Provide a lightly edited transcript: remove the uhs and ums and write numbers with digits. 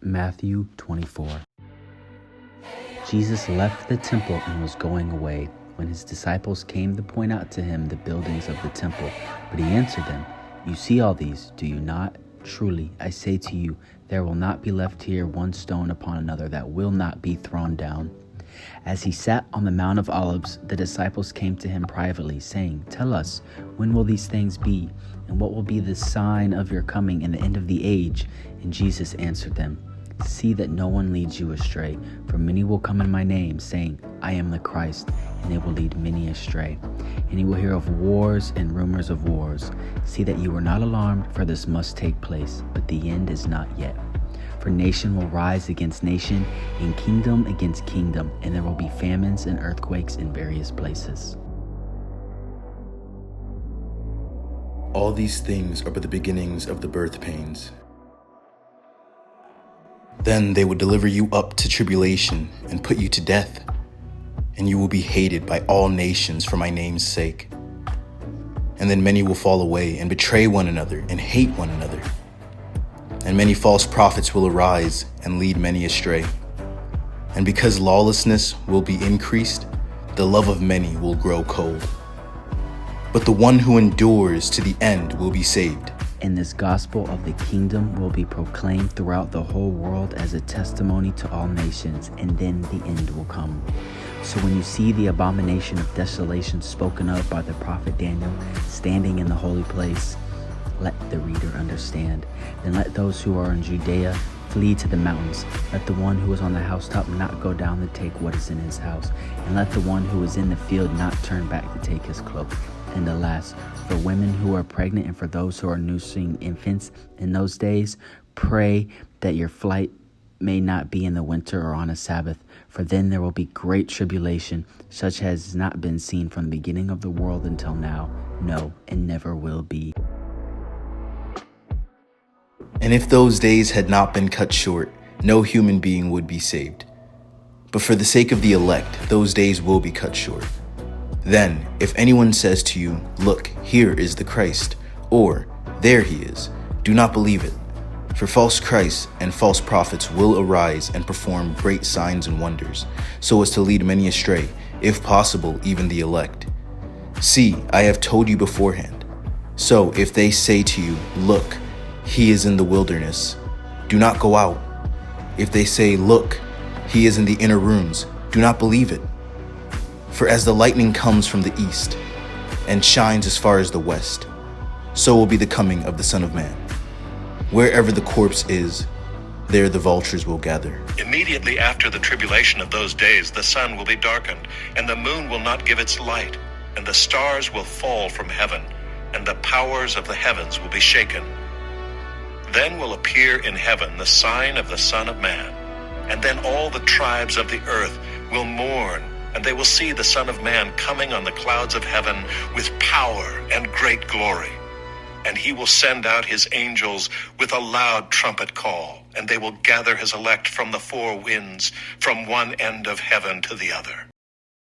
Matthew 24. Jesus left the temple and was going away, when his disciples came to point out to him the buildings of the temple. But he answered them, "You see all these, do you not? Truly, I say to you, there will not be left here one stone upon another that will not be thrown down." As he sat on the Mount of Olives, the disciples came to him privately, saying, "Tell us, when will these things be? And what will be the sign of your coming and the end of the age?" And Jesus answered them, "See that no one leads you astray, for many will come in my name, saying, 'I am the Christ,' and they will lead many astray. And you will hear of wars and rumors of wars. See that you are not alarmed, for this must take place, but the end is not yet. For nation will rise against nation, and kingdom against kingdom, and there will be famines and earthquakes in various places." All these things are but the beginnings of the birth pains. Then they will deliver you up to tribulation and put you to death, and you will be hated by all nations for my name's sake. And then many will fall away and betray one another and hate one another. And many false prophets will arise and lead many astray. And because lawlessness will be increased, the love of many will grow cold. But the one who endures to the end will be saved. And this gospel of the kingdom will be proclaimed throughout the whole world as a testimony to all nations, and then the end will come. So when you see the abomination of desolation spoken of by the prophet Daniel standing in the holy place, let the reader understand. Then let those who are in Judea flee to the mountains. Let the one who is on the housetop not go down to take what is in his house. And let the one who is in the field not turn back to take his cloak. And alas, for women who are pregnant and for those who are nursing infants in those days, pray that your flight may not be in the winter or on a Sabbath, for then there will be great tribulation, such as has not been seen from the beginning of the world until now, no, and never will be. And if those days had not been cut short, no human being would be saved. But for the sake of the elect, those days will be cut short. Then, if anyone says to you, "Look, here is the Christ," or "There he is," do not believe it. For false Christs and false prophets will arise and perform great signs and wonders, so as to lead many astray, if possible, even the elect. See, I have told you beforehand. So if they say to you, "Look, he is in the wilderness," do not go out. If they say, "Look, he is in the inner rooms," do not believe it. For as the lightning comes from the east and shines as far as the west, so will be the coming of the Son of Man. Wherever the corpse is, there the vultures will gather. Immediately after the tribulation of those days, the sun will be darkened, and the moon will not give its light, and the stars will fall from heaven, and the powers of the heavens will be shaken. Then will appear in heaven the sign of the Son of Man, and then all the tribes of the earth will mourn, and they will see the Son of Man coming on the clouds of heaven with power and great glory. And he will send out his angels with a loud trumpet call, and they will gather his elect from the four winds, from one end of heaven to the other.